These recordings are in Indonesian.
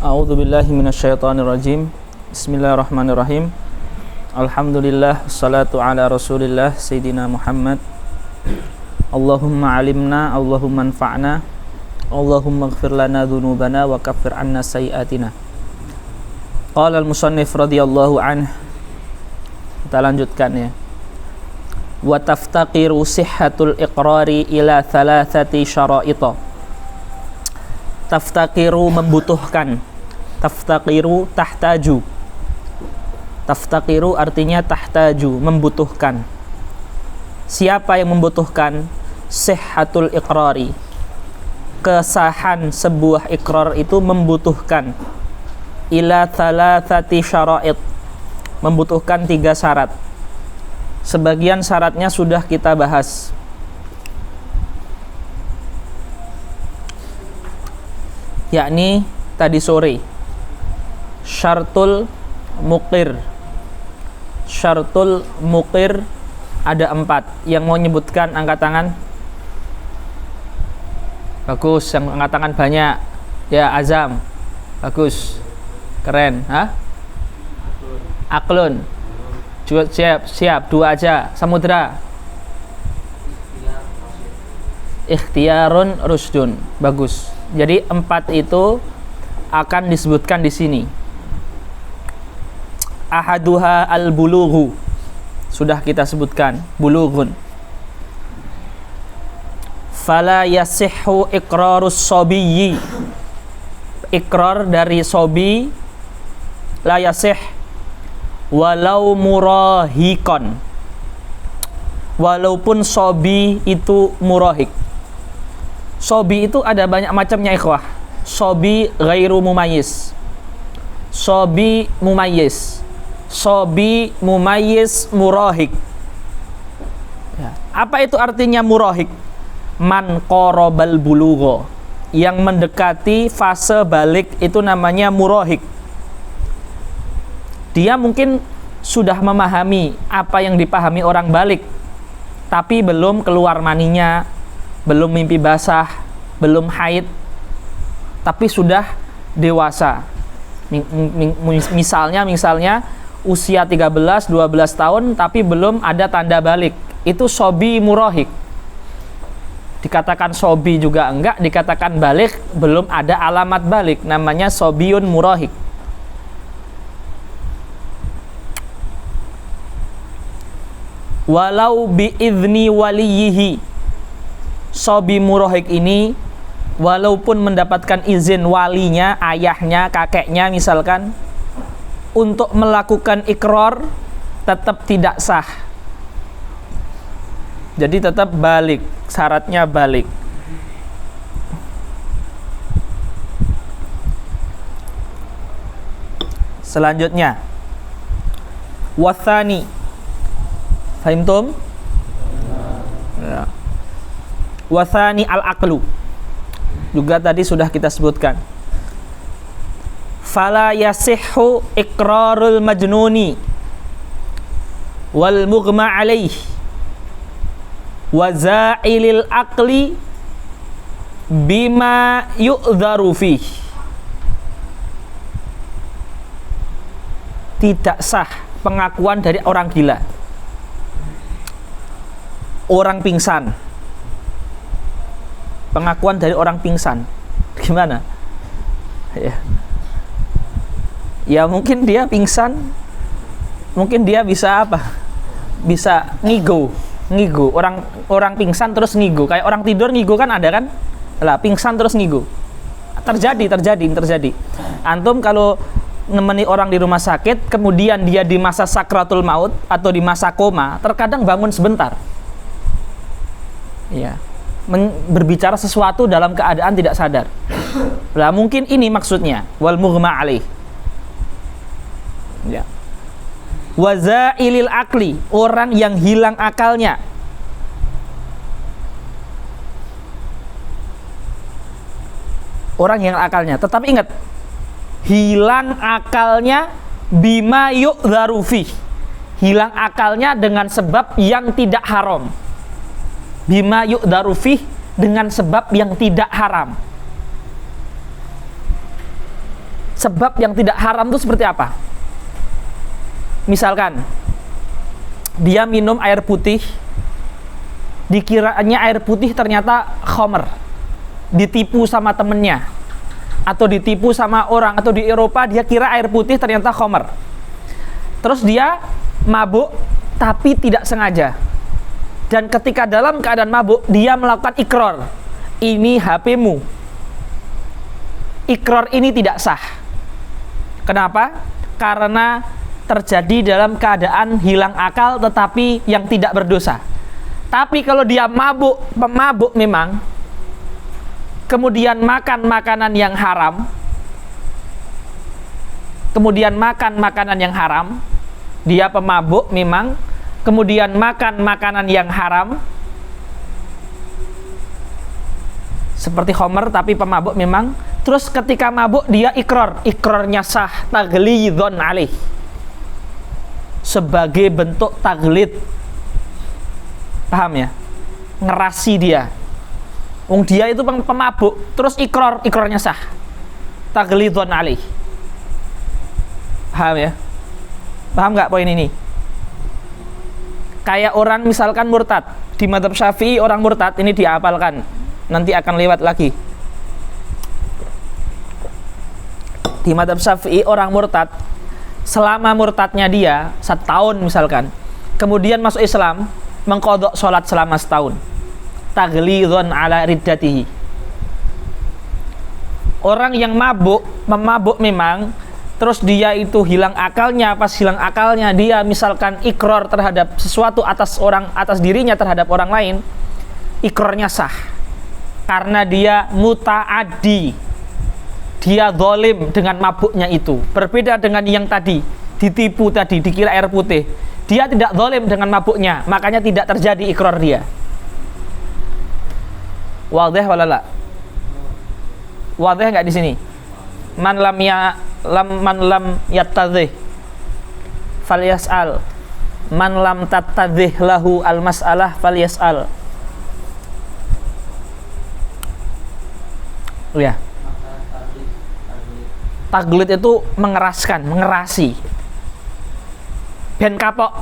A'udzu billahi minasyaitonir rajim. Bismillahirrahmanirrahim. Alhamdulillah, salatu ala Rasulillah Sayyidina Muhammad. Allahumma alimna, Allahumma anfa'na, Allahumma ighfir lana dzunubana wa kaffir 'anna sayyi'atina. Qala al-musannif radhiyallahu anhu. Kita lanjutkan ya. Wa taftaqiru sihhatul iqrari ila thalathati syara'ita. Taftaqiru membutuhkan. Taftaqiru tahtaju. Taftaqiru artinya tahtaju, membutuhkan. Siapa yang membutuhkan? Sihhatul iqrari. Kesahan sebuah ikrar itu membutuhkan ila thalathati syara'it. Membutuhkan 3 syarat. Sebagian syaratnya sudah kita bahas. Yakni tadi sore. Syartul muqir. Syartul muqir ada 4. Yang mau nyebutkan angkat tangan? Bagus, yang angkat tangan banyak. Ya, Azam. Bagus. Keren, hah? Aklun. Siap, 2 aja. Samudra. Ikhtiyarun rusdun. Bagus. Jadi 4 itu akan disebutkan di sini. Ahaduha al-bulughu. Sudah kita sebutkan, bulughun. Fala yasihhu iqrarus sabiyyi. Ikrar dari sobi la yasih walau murahikon. Walaupun sobi itu murahik. Sobi itu ada banyak macamnya ikhwah. Sobi ghairu mumayyiz. Sobi mumayyiz. Sobi mumayyiz murahik. Ya. Apa itu artinya murahik? Man qarabal bulugha. Yang mendekati fase balik itu namanya murahik. Dia mungkin sudah memahami apa yang dipahami orang balik, tapi belum keluar maninya, belum mimpi basah, belum haid, tapi sudah dewasa. Misalnya usia 13-12 tahun tapi belum ada tanda balik. Itu sobi murahik. Dikatakan sobi juga enggak, dikatakan balik belum ada alamat balik, namanya sobiun murahik. Walau biizni waliyihi. Sobi murahik ini walaupun mendapatkan izin walinya, ayahnya, kakeknya misalkan, untuk melakukan ikrar tetap tidak sah. Jadi tetap balik, syaratnya balik. Selanjutnya, wathani. Fahimtum? Ya. Wathani al-aqlu. Juga tadi sudah kita sebutkan. Fala yasihhu iqrarul majnuni wal mughma alaih wa za'ilil aqli bima yu'dharu fih. Tidak sah pengakuan dari orang gila, orang pingsan. Pengakuan dari orang pingsan gimana? Ya mungkin dia pingsan, mungkin dia bisa apa? Bisa ngigo. Orang pingsan terus ngigo. Kayak orang tidur ngigo kan ada kan? Lah pingsan terus ngigo. Terjadi. Antum kalau nemeni orang di rumah sakit, kemudian dia di masa sakratul maut atau di masa koma, terkadang bangun sebentar. Ya. Berbicara sesuatu dalam keadaan tidak sadar. Lah mungkin ini maksudnya wal mughma alaih. Ya. Wazailil akli, orang yang hilang akalnya. Orang yang akalnya, tetapi ingat, hilang akalnya bima yu'dharu fih. Hilang akalnya dengan sebab yang tidak haram. Bima yu'dharu fih, dengan sebab yang tidak haram. sebab yang tidak haram itu seperti apa? Misalkan dia minum air putih, dikiranya air putih ternyata khamr, ditipu sama temennya, atau ditipu sama orang, atau di Eropa dia kira air putih ternyata khamr. Terus dia mabuk tapi tidak sengaja, dan ketika dalam keadaan mabuk dia melakukan ikrar, ini HP-mu. Ikrar ini tidak sah. Kenapa? Karena terjadi dalam keadaan hilang akal tetapi yang tidak berdosa. Tapi kalau dia mabuk, pemabuk memang, kemudian makan makanan yang haram, dia pemabuk memang, kemudian makan makanan yang haram, seperti khamr tapi pemabuk memang, terus ketika mabuk dia ikrarnya sah, taglidhon alaih, sebagai bentuk taglid, paham ya? Ngerasi dia. Dia itu pemabuk, terus ikrarnya sah, taglidhon alaih. Paham ya? Paham nggak poin ini? Kayak orang misalkan murtad. Di mazhab Syafi'i orang murtad ini dihafalkan. Nanti akan lewat lagi. Di mazhab Syafi'i orang murtad, selama murtadnya dia 1 tahun misalkan, kemudian masuk Islam, mengqadha sholat selama 1 tahun. Taghlidhon ala riddatihi. Orang yang memabuk memang, terus dia itu hilang akalnya. Pas hilang akalnya dia misalkan ikrar terhadap sesuatu atas dirinya terhadap orang lain, ikrarnya sah karena dia muta'addi, dia zalim dengan mabuknya itu. Berbeda dengan yang tadi ditipu tadi, dikira air putih, dia tidak zalim dengan mabuknya, makanya tidak terjadi ikrar dia. Wadih walala? Wadih nggak di sini? Man lam yattadhih falyas'al, man lam tattadhih lahu al-mas'alah falyas'al. Ya. Taglid itu mengeraskan, mengerasi. Ben kapok.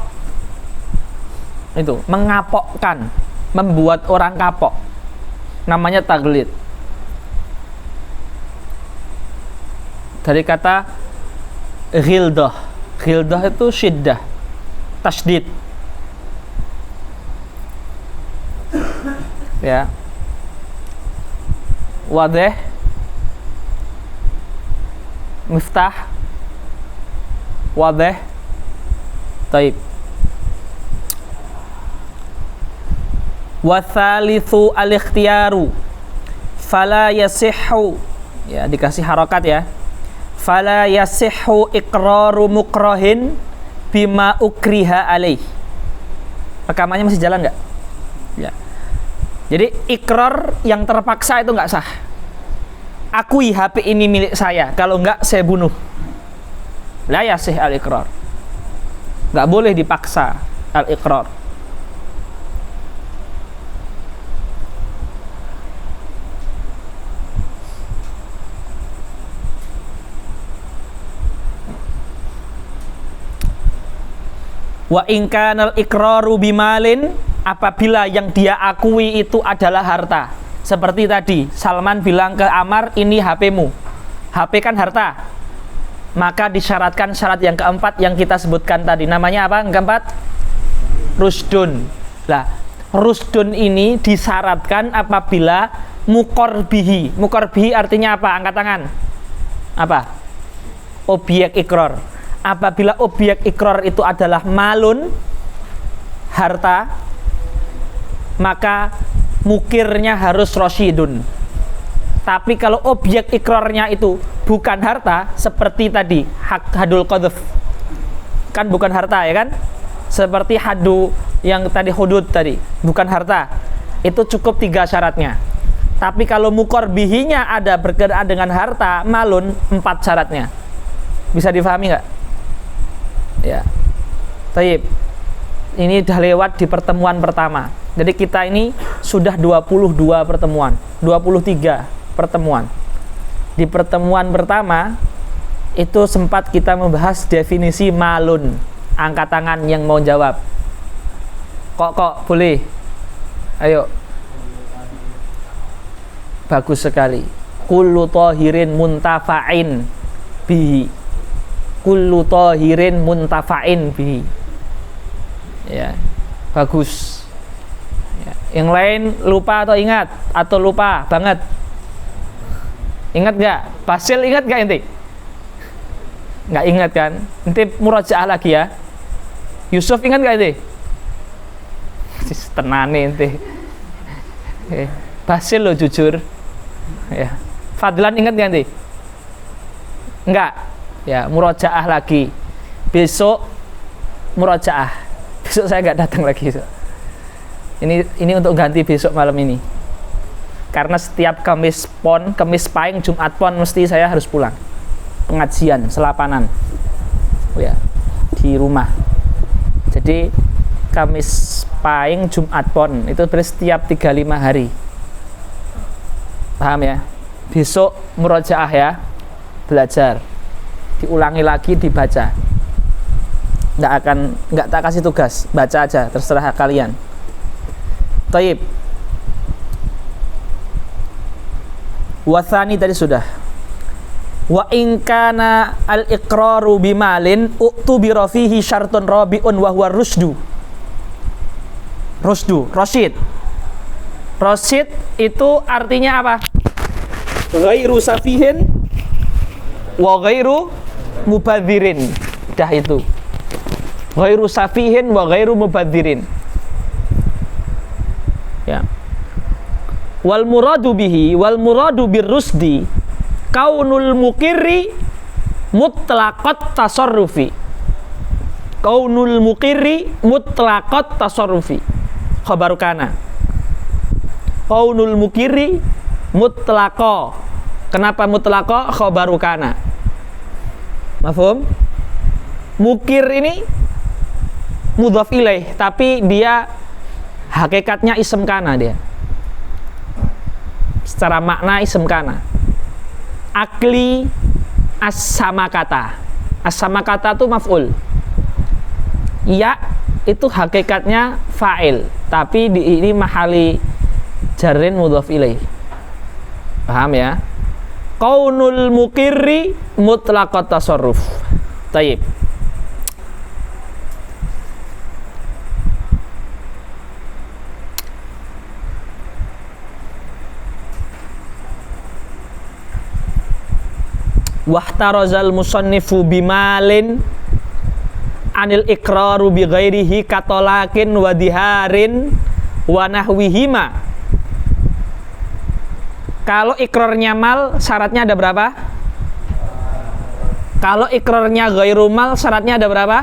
Itu, mengapokkan, membuat orang kapok. Namanya taglid. Dari kata ghildah. Ghildah itu syiddah, tasydid. Ya. Wadih, miftah, wadih. Taib. Wa thalithu al-ikhtiyaru fala yasihhu, ya dikasih harokat ya, fala yasihhu iqraru mukrahin bima ukriha alaih. Rekamannya masih jalan nggak? Ya. Jadi ikrar yang terpaksa itu nggak sah. Akui HP ini milik saya, kalau nggak saya bunuh. La yasih al-iqrar. Nggak boleh dipaksa al-iqrar. Wa in kanal iqraru bimalin, apabila yang dia akui itu adalah harta. Seperti tadi Salman bilang ke Ammar, ini HP-mu. HP kan harta. Maka disyaratkan syarat yang keempat yang kita sebutkan tadi. Namanya apa? Yang keempat? Rusdun. Lah, rusdun ini disyaratkan apabila muqarbihi. Muqarbihi artinya apa? Angkat tangan. Apa? Objek ikrar. Apabila objek ikrar itu adalah malun, harta, maka mukirnya harus rosyidun. Tapi kalau objek ikrarnya itu bukan harta, seperti tadi hadul qadhf, kan bukan harta ya kan? Seperti hadu yang tadi, hudud tadi, bukan harta. Itu cukup 3 syaratnya. Tapi kalau muqarbihinya ada berkenaan dengan harta, malun, 4 syaratnya. Bisa difahami nggak? Ya. Taib. Ini sudah lewat di pertemuan pertama. Jadi kita ini sudah 22 pertemuan, 23 pertemuan. Di pertemuan pertama itu sempat kita membahas definisi malun. Angkat tangan yang mau jawab. Kok boleh? Ayo. Bagus sekali. Kullu tahirin muntafa'in bihi. Kullu tahirin muntafa'in bihi. Ya. Bagus. Ya. Yang lain lupa atau ingat? Atau lupa banget? Ingat gak? Basil ingat gak ente? Nggak ingat kan? Ente murajaah lagi ya. Yusuf ingat gak ente? Tenane ente. Basil lo jujur. Ya. Fadlan ingat gak ente? Enggak. Ya, murajaah lagi. Besok murajaah. Besok saya nggak datang lagi. Ini untuk ganti besok malam ini. Karena setiap Kamis Pahing, Jumat Pon mesti saya harus pulang. Pengajian, selapanan. Ya, di rumah. Jadi Kamis Pahing, Jumat Pon itu setiap 35 hari. Paham ya? Besok murojaah ya. Belajar. Diulangi lagi, dibaca. Nggak tak kasih tugas, baca aja, terserah kalian. Taib. Wathani tadi sudah. Wa in kana al-iqraru bimalin u'tubira fihi syartun rabi'un wa huwa rusdu. Rasyid. Rasyid itu artinya apa? Ghairu safihin wa ghairu mubadzirin. Dah itu. Ghairu safihin wa ghairu mubadzirin. Ya. Wal muradu bihi wal muradu birrusdi kaunul mukirri mutlaqat tasarrufi. Kaunul mukirri mutlaqat tasarrufi. Khabaru kana. Kaunul mukirri mutlaqa. Kenapa mutlaqa? Khabaru kana. Mafhum? Mukir ini mudhaf ilaih, tapi dia hakikatnya ism kana dia. Secara makna ism kana. Akli as-samakata. As-samakata itu maf'ul. Ya itu hakikatnya fa'il, tapi ini mahali jarrin mudhaf ilaih. Paham ya? Qaunul mukirri mutlaqat tasarruf. Taib. Wahtarazal musannifu bimalin anil iqraru bi ghairihi katolakin wa diharin wa nahwihima. Kalau ikrarnya mal syaratnya ada berapa? Kalau ikrarnya ghairu mal syaratnya ada berapa?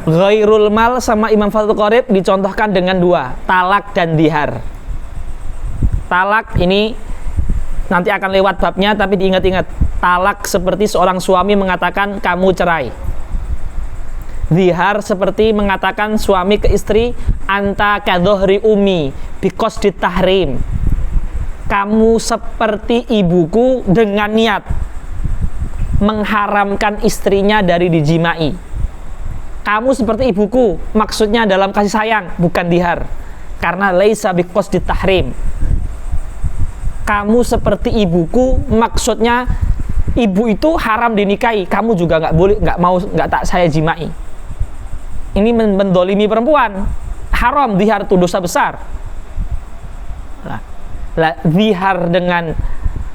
Ghairul mal sama Imam Fathul Qorib dicontohkan dengan dua, talak dan dihar. Talak ini nanti akan lewat babnya, tapi diingat-ingat. Talak seperti seorang suami mengatakan kamu cerai. Dihar seperti mengatakan suami ke istri anta kadzohri umi bikos ditahrim. Kamu seperti ibuku dengan niat mengharamkan istrinya dari dijimai. Kamu seperti ibuku maksudnya dalam kasih sayang, bukan dihar. Karena laisa bikos ditahrim. Kamu seperti ibuku maksudnya ibu itu haram dinikahi, kamu juga nggak boleh, nggak tak saya jimai. Ini mendolimi perempuan, haram, dihar itu dosa besar. Lah, dihar dengan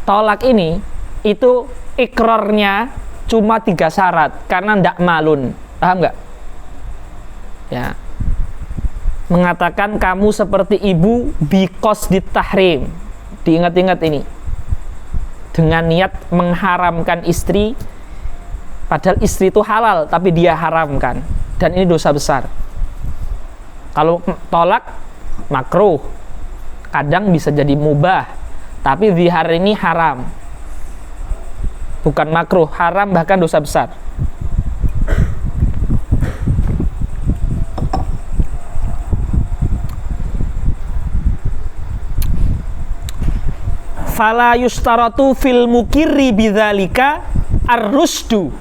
tolak ini itu ikrarnya cuma 3 syarat karena ndak malun, paham nggak? Ya, mengatakan kamu seperti ibu bikos ditahrim. Diingat-ingat ini. Dengan niat mengharamkan istri, padahal istri itu halal tapi dia haramkan, dan ini dosa besar. Kalau tolak makruh, kadang bisa jadi mubah, tapi zihar ini haram, bukan makruh, haram, bahkan dosa besar. Fala yustaratu fil mukirri bidzalika ar-rusdu.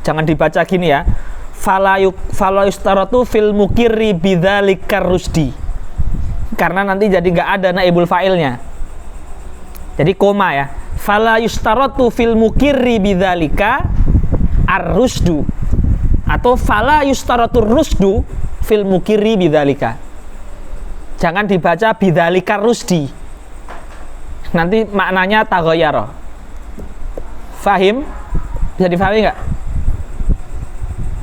Jangan dibaca gini ya. Fala yustaratu fil mukirri bidzalika rusdi. Karena nanti jadi nggak ada naibul fa'ilnya. Jadi koma ya. Fala yustaratu fil mukirri bidzalika ar-rusdu. Atau fala yustaratu rusdu fil mukirri bidzalika. Jangan dibaca bidzalika rusdi. Nanti maknanya taghayyara. Fahim? Bisa difahami nggak?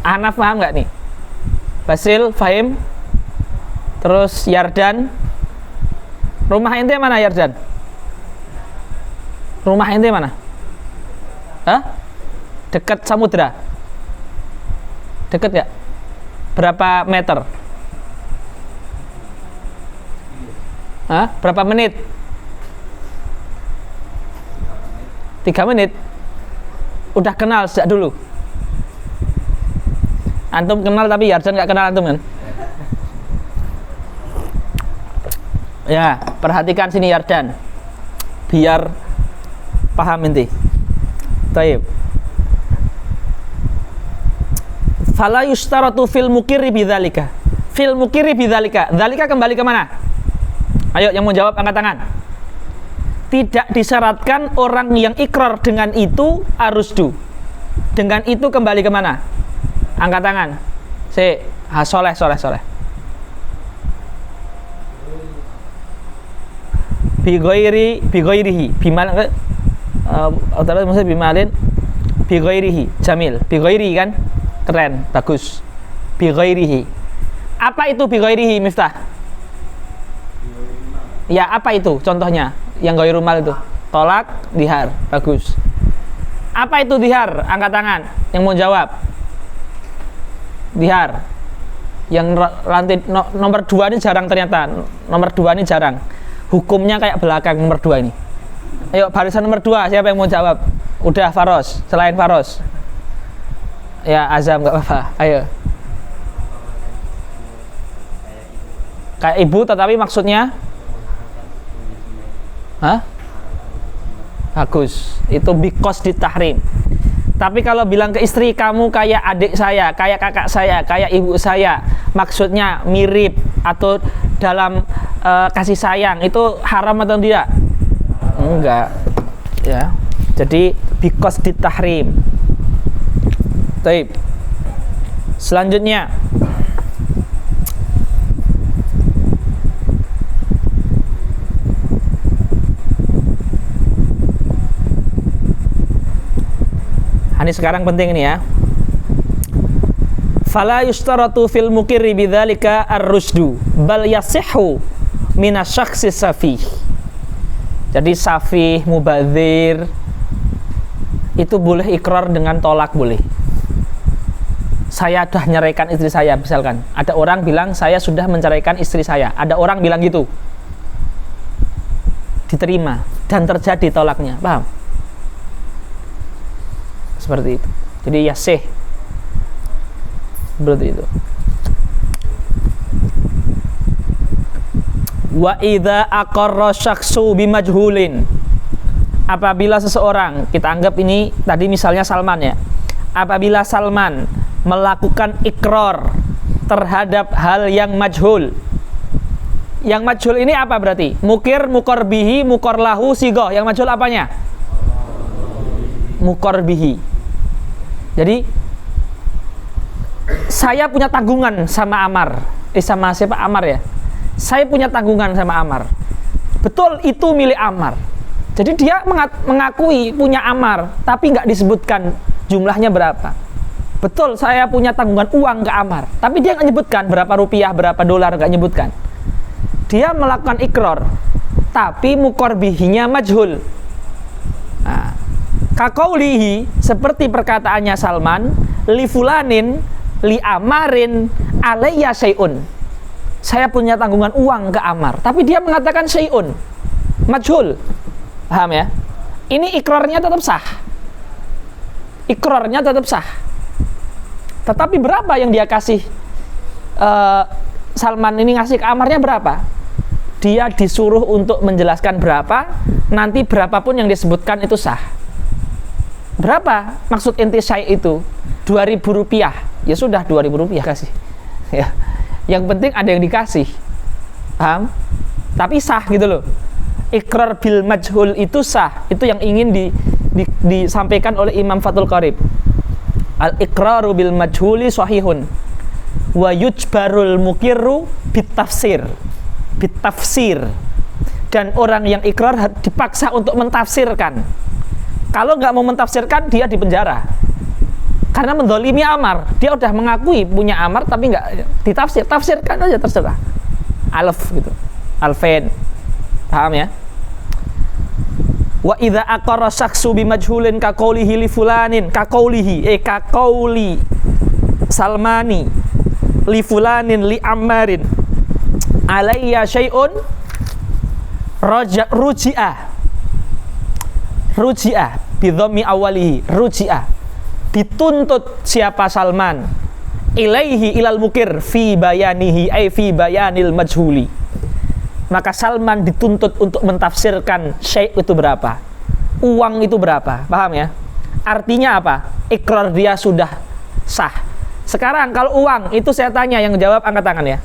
Ahnaf paham nggak nih? Basil, Fahim? Terus Yardan? Rumah ente mana Yardan? Rumah ente mana? Hah? Dekat samudra? Dekat nggak? Berapa meter? Hah? Berapa menit? 3 menit? Udah kenal sejak dulu? Antum kenal tapi Yardan nggak kenal antum kan? Ya, perhatikan sini Yardan, biar paham inti. Taib. Fala yustaratu fil mukirri bidzalika. Fil mukirri bidzalika. Dzalika kembali ke mana? Ayo yang mau jawab angkat tangan. Tidak disyaratkan orang yang ikrar dengan itu arusdu. Dengan itu kembali ke mana? Angkat tangan. Soleh. Bighairihi. Bimal maksudnya bimalin bighairihi. Jamil. Bighairihi kan? Keren, bagus. Bighairihi. Apa itu bighairihi, Miftah? Ya, apa itu contohnya? Yang ghairu mal itu. Tolak, dihar. Bagus. Apa itu dihar? Angkat tangan yang mau jawab. Dihar. Yang lantai nomor 2 ini jarang ternyata. Nomor 2 ini jarang. Hukumnya kayak belakang nomor 2 ini. Ayo barisan nomor 2, siapa yang mau jawab? Udah Faros, selain Faros. Ya Azam enggak apa-apa. Ayo. Kayak ibu tetapi maksudnya hah? Bagus. Itu bikos ditahrim. Tapi kalau bilang ke istri, kamu kayak adik saya, kayak kakak saya, kayak ibu saya, maksudnya mirip atau dalam kasih sayang, itu haram atau tidak? Enggak. Ya. Jadi bikos ditahrim. Baik. Selanjutnya ini sekarang penting ini ya. Fala yustaratu fil mukirri bidzalika ar-rusdu bal yasihhu minasyakhsi safih. Jadi safih, mubadzir itu boleh ikrar dengan tolak, boleh. Saya sudah nyeraikan istri saya, misalkan. Ada orang bilang saya sudah menceraikan istri saya. Ada orang bilang gitu. Diterima dan terjadi tolaknya. Paham? Seperti itu. Jadi yasih. Seperti itu. Wa idza aqarra syakhsu bimajhulin. Apabila seseorang, kita anggap ini tadi misalnya Salman ya. Apabila Salman melakukan ikrar terhadap hal yang majhul. Yang majhul ini apa berarti? Mukir, mukor bihi, mukor lahu, sigoh. Yang majhul apanya? Mukor bihi. Jadi saya punya tanggungan sama Amar. Sama siapa? Amar ya. Saya punya tanggungan sama Amar. Betul itu milik Amar. Jadi dia mengakui punya Amar, tapi nggak disebutkan jumlahnya berapa. Betul saya punya tanggungan uang ke Amar, tapi dia nggak nyebutkan berapa rupiah, berapa dolar, nggak nyebutkan. Dia melakukan ikrar, tapi mukor bihinya majhul. Nah, kakaulihi seperti perkataannya Salman, li fulanin, li amarin, alayya syai'un. Saya punya tanggungan uang ke Amar, tapi dia mengatakan syai'un, majhul. Paham ya? Ini ikrarnya tetap sah. Ikrarnya tetap sah. Tetapi berapa yang dia kasih? Salman ini ngasih ke Amarnya berapa? Dia disuruh untuk menjelaskan berapa, nanti berapapun yang disebutkan itu sah. Berapa maksud inti syai' itu? 2.000 rupiah. Ya sudah 2.000 rupiah kasih. Ya. Yang penting ada yang dikasih. Paham? Tapi sah gitu loh. Iqrar bil majhul itu sah. Itu yang ingin disampaikan oleh Imam Fathul Qarib. Al-iqraru bil majhuli sahihun wa yujbarul mukirru bitafsir. Dan orang yang ikrar dipaksa untuk mentafsirkan. Kalau nggak mau mentafsirkan, dia dipenjara. Karena mendolimi amar. Dia udah mengakui punya amar, tapi nggak ditafsir. Tafsirkan aja terserah. Alf gitu. Alfen. Paham ya? Wa idza aqarra syakhsu bi majhulin ka qaulihi li fulanin ka qauli Salmani li fulanin li Ammarin alayya syai'un ruji'ah bidhammi awalihi ruji'ah, dituntut siapa Salman ilaihi ilal mukir fi bayanihi ay fi bayanil majhuli, maka Salman dituntut untuk mentafsirkan syai' itu berapa, uang itu berapa. Paham ya? Artinya apa? Ikrar dia sudah sah. Sekarang kalau uang itu saya tanya, yang jawab angkat tangan ya.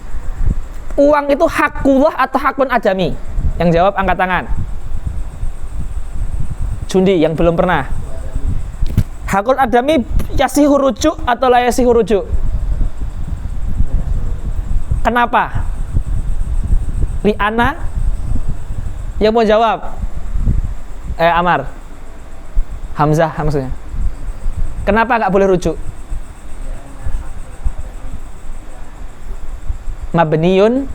Uang itu hakullah atau hakun adami? Yang jawab angkat tangan. Jundi yang belum pernah. Hakun adami yasihu rujuk atau la yasihu rujuk? Kenapa? Li'ana? Yang mau jawab? Amar. Hamzah maksudnya. Kenapa nggak boleh rujuk? Mabniun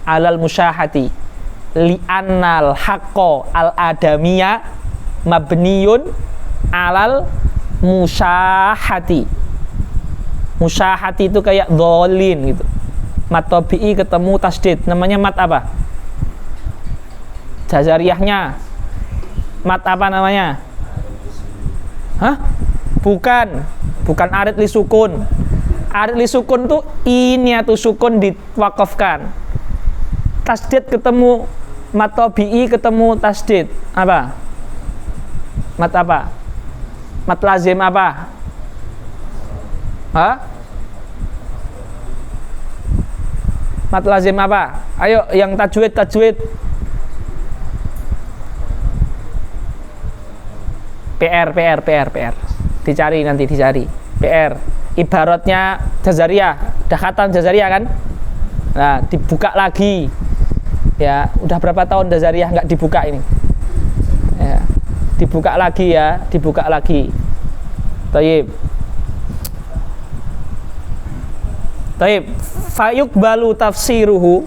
alal musyahati li'annal haqqo al adamiya mabniun alal musyahati. Musyahati itu kayak dholin gitu. Mat tabi'i ketemu tasdid, namanya mat apa? Jazariyahnya mat apa namanya? Hah? Bukan arid li sukun. Arid li sukun tuh ini atau sukun diwakafkan. Tasdid ketemu mat tabi'i ketemu tasdid. Apa? Mat apa? Mat lazim apa? Hah? Mat lazim apa? Ayo yang tajwid. PR. Dicari. PR. Ibaratnya jazariyah, udah khatam jazariyah kan? Nah, dibuka lagi. Ya, udah berapa tahun jazariyah nggak dibuka ini? Ya, dibuka lagi. Taib. Fayuqbalu tafsiru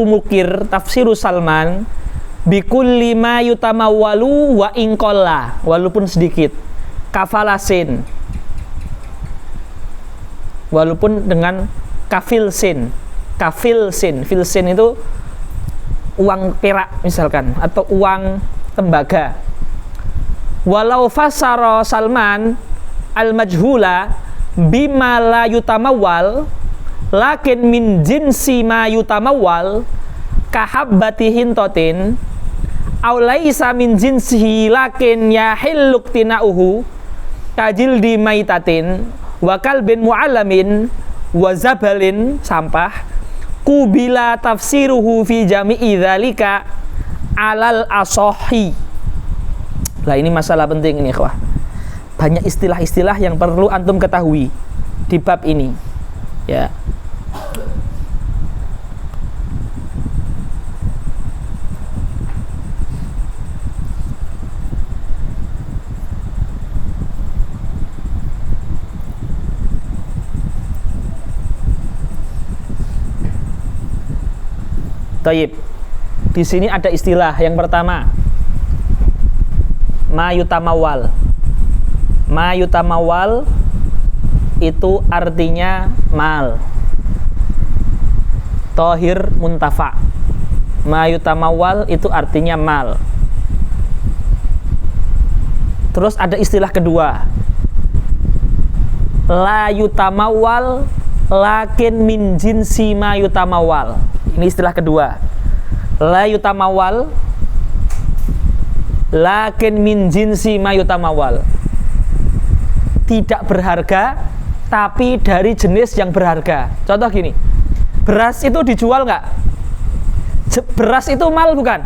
mukir, tafsiru Salman bikulli ma yutamawwalu wa inqalla, walaupun sedikit, kafalasin, walaupun dengan kafilsin itu uang perak misalkan, atau uang tembaga. Walau fasara Salman al-majhula bima la yutamawwal lakin min jinsi ma yutamawwal kahabbati hintotin aw laisa min jinsihi lakin yahillu tinauhu kajildi maitatin wa kalbin mu'allamin wa zabalin sampah kubila tafsiruhu fi jami'i dzalika alal asohi. Lah ini masalah penting ini ikhwah. Banyak istilah-istilah yang perlu antum ketahui di bab ini. Ya. Taib. Di sini ada istilah yang pertama, mayutamawal. Mayutamawal itu artinya mal. Tohir muntafa. Mayutamawal itu artinya mal. Terus ada istilah kedua, la yutamawal lakin min jinsi mayutamawal. Ini istilah kedua. La yutamawal lakin min jinsi ma yutamawal. Tidak berharga tapi dari jenis yang berharga. Contoh gini, beras itu dijual nggak? Beras itu mal bukan?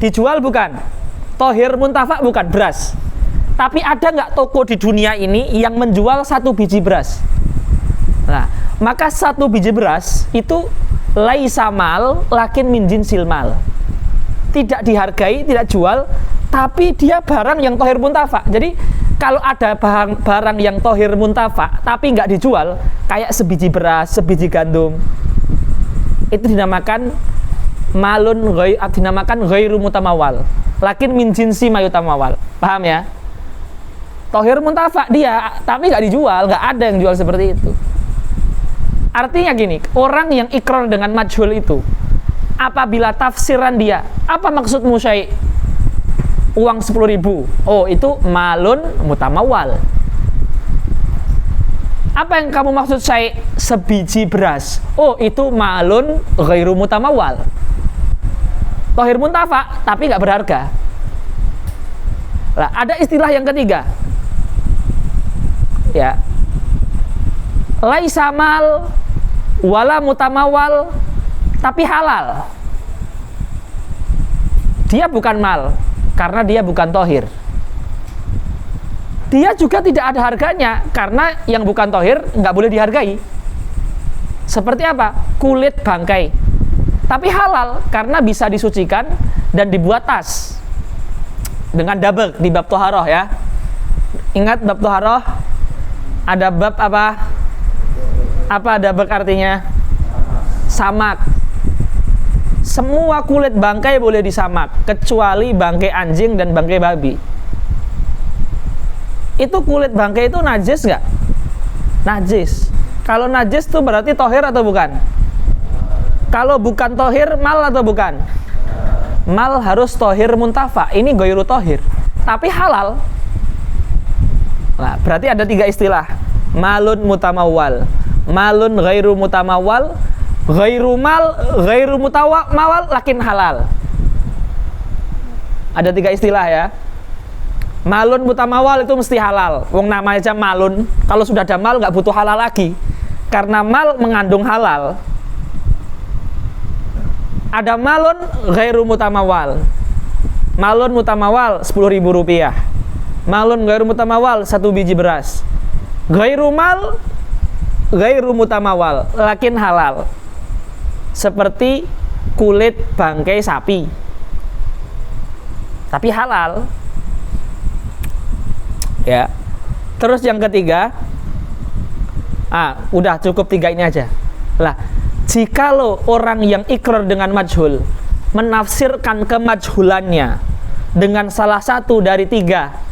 Dijual bukan? Tohir muntafa bukan beras. Tapi ada nggak toko di dunia ini yang menjual 1 biji beras? Nah, maka 1 biji beras itu laisa mal lakin min jinsil mal. Tidak dihargai, tidak jual, tapi dia barang yang tohir muntafa. Jadi kalau ada barang yang tohir muntafa tapi nggak dijual, kayak sebiji beras, sebiji gandum, itu dinamakan malun, dinamakan ghairu mutamawal, lakin min jinsi ma yutamawal. Paham ya? Tohir muntafa dia, tapi nggak dijual, nggak ada yang jual seperti itu. Artinya gini, orang yang ikrar dengan majhul itu, apabila tafsiran dia, apa maksudmu Syekh? Uang 10.000, oh itu malun mutamawal. Apa yang kamu maksud Syekh? Sebiji beras, oh itu malun ghairu mutamawal. Tohir muntafa, tapi nggak berharga. Nah, ada istilah yang ketiga, ya, laisa mal wala mutamawal tapi halal. Dia bukan mal karena dia bukan tohir. Dia juga tidak ada harganya karena yang bukan tohir nggak boleh dihargai. Seperti apa? Kulit bangkai, tapi halal karena bisa disucikan dan dibuat tas dengan dabek di bab toharoh ya. Ingat bab toharoh ada bab apa? Apa dabek artinya? Samak. Semua kulit bangkai boleh disamak kecuali bangkai anjing dan bangkai babi. Itu kulit bangkai itu najis nggak? Najis. Kalau najis itu berarti tohir atau bukan? Kalau bukan tohir, mal atau bukan? Mal harus tohir muntafa. Ini ghairu tohir, tapi halal. Nah, berarti ada 3 istilah. Malun mutamawal, malun ghairu mutamawal, ghairu mal, ghairu mutamawal lakin halal. Ada 3 istilah ya. Malun mutamawal itu mesti halal. Wong namanya aja malun. Kalau sudah ada mal nggak butuh halal lagi. Karena mal mengandung halal. Ada malun ghairu mutamawal. Malun mutamawal 10.000 rupiah. Malun ghairu mutamawal 1 biji beras. Ghairu mal ghairu mutamawal lakin halal. Seperti kulit bangkai sapi, tapi halal. Ya. Terus yang ketiga, udah cukup 3 ini aja. Lah, jikalau orang yang ikrar dengan majhul menafsirkan kemajhulannya dengan salah satu dari 3,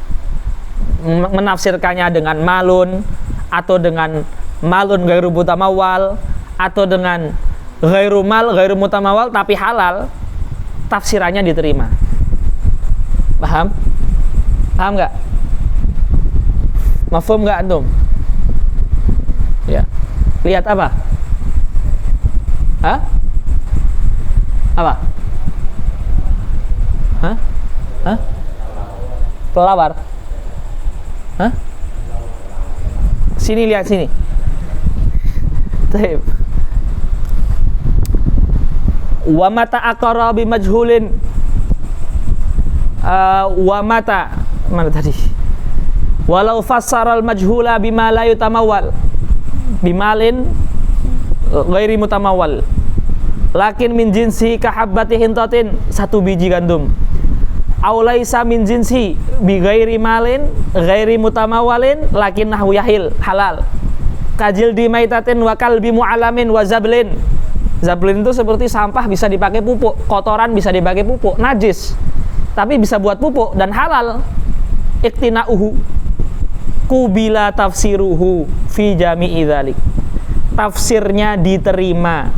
menafsirkannya dengan malun, atau dengan malun ghairu mutamawal, atau dengan ghairu mal ghairu mutamawal tapi halal, tafsirannya diterima. Paham? Paham nggak? Mafhum nggak antum? Ya. Lihat apa? Hah? Apa? Hah? Hah? Pelawar? Hah? Sini, lihat sini. Taib. Wa mata aqara bi majhulin. Wa mata mana tadi? Walau fassara al majhula bima la yutamawal. Bimalin ghairi mutamawal. Lakin min jinsi kahabbati hintatin 1 biji gandum. Aw laisa min jinsi bi ghairi malin ghairi mutamawalin lakin nahwu yahil halal. Kajil di maitatin wa kalbi mu'alamin wa zablin. Zablin itu seperti sampah, bisa dipakai pupuk, kotoran bisa dipakai pupuk, najis tapi bisa buat pupuk dan halal. Iktina'uhu kubila tafsiruhu fi jami'i dzalik. Tafsirnya diterima.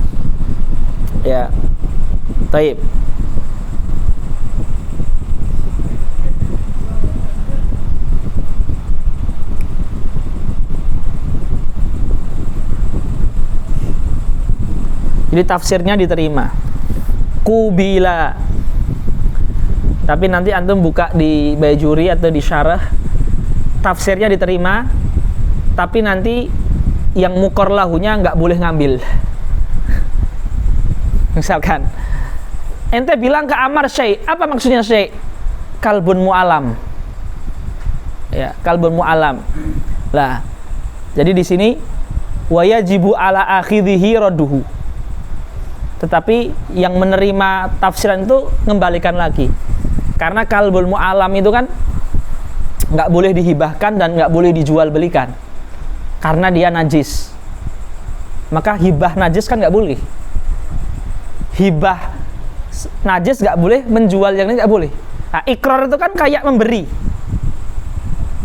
Ya. Taib. Jadi tafsirnya diterima. Kubila Tapi nanti antum buka di Bajuri atau di Syarah, tafsirnya diterima, tapi nanti yang mukor lahunya nggak boleh ngambil. Misalkan ente bilang ke Ammar Syekh, apa maksudnya Syekh? Kalbun mu'alam. Ya, kalbun mu'alam. Lah, jadi di sini wayajibu ala akhidhihi radduhu. Tetapi yang menerima tafsiran itu ngembalikan lagi. Karena kalbun mu'alam itu kan nggak boleh dihibahkan dan nggak boleh dijual belikan. Karena dia najis. Maka hibah najis kan nggak boleh. Hibah najis nggak boleh, menjual yang ini nggak boleh. Nah, ikrar itu kan kayak memberi.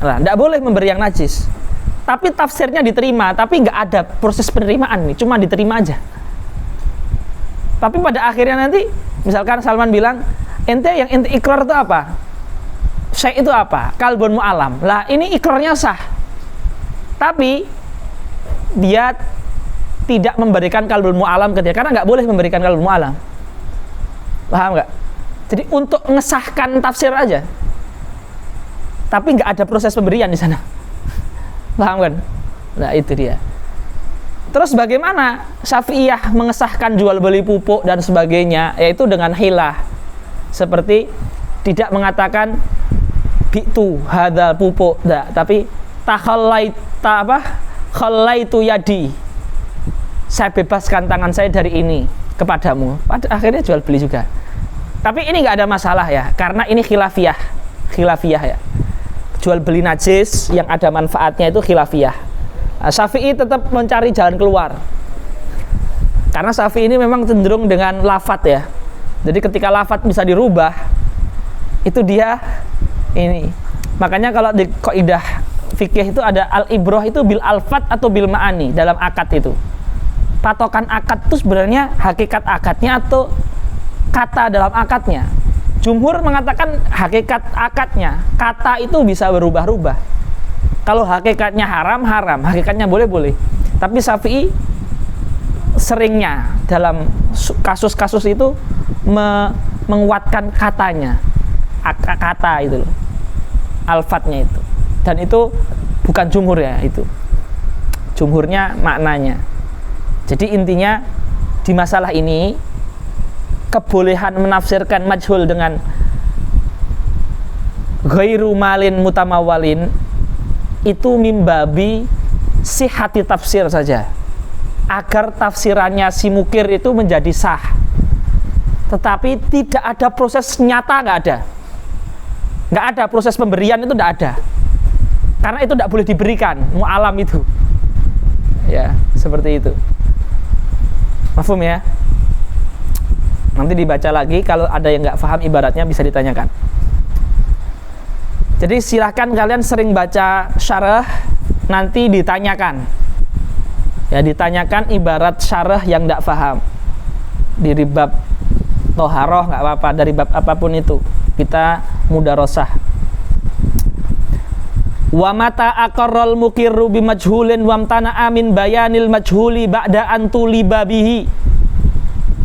Nah, nggak boleh memberi yang najis. Tapi tafsirnya diterima, tapi nggak ada proses penerimaan nih, cuma diterima aja. Tapi pada akhirnya nanti, misalkan Salman bilang, yang ente ikrar itu apa? Syekh itu apa? Kalbun mu'alam. Lah ini ikrarnya sah. Tapi dia tidak memberikan kalbun mu'alam ke dia, karena nggak boleh memberikan kalbun mu'alam. Paham nggak? Jadi untuk mengesahkan tafsir aja, tapi nggak ada proses pemberian di sana. Paham kan? Nah itu dia. Terus bagaimana Syafi'iyah mengesahkan jual beli pupuk dan sebagainya? Yaitu dengan hilah, seperti tidak mengatakan bi'tu hadzal pupuk, tapi khallaitu yadi, saya bebaskan tangan saya dari ini kepadamu. Pada akhirnya jual beli juga. Tapi ini nggak ada masalah ya, karena ini khilafiyah ya. Jual beli najis yang ada manfaatnya itu khilafiyah. Nah, Syafi'i tetap mencari jalan keluar. Karena Syafi'i ini memang cenderung dengan lafadz ya. Jadi ketika lafadz bisa dirubah, itu dia ini. Makanya kalau di kaidah fikih itu ada al-ibrah itu bil alfat atau bil ma'ani dalam akad itu. Patokan akad itu sebenarnya hakikat akadnya atau kata dalam akadnya. Jumhur mengatakan hakikat akadnya, kata itu bisa berubah-ubah. Kalau hakikatnya haram, hakikatnya boleh. Tapi Syafi'i seringnya dalam kasus-kasus itu menguatkan katanya, kata itu, alfatnya itu. Dan itu bukan jumhur ya, itu jumhurnya maknanya. Jadi intinya di masalah ini, kebolehan menafsirkan majhul dengan ghairu malin mutamawalin itu mimbabi sihhati tafsir saja, agar tafsirannya si mukir itu menjadi sah. Tetapi tidak ada proses nyata, nggak ada proses pemberian, itu nggak ada, karena itu nggak boleh diberikan mu'alam itu ya, seperti itu. Mafhum ya? Nanti dibaca lagi, kalau ada yang nggak paham ibaratnya bisa ditanyakan. Jadi silahkan kalian sering baca syarah, nanti ditanyakan. Ya, ditanyakan ibarat syarah yang nggak paham. Dari bab toharoh nggak apa-apa, dari bab apapun itu kita mudarosah. Wa mata aqarral muqirru bi majhulin wamtana amin bayanil majhuli ba'da antuli babihi.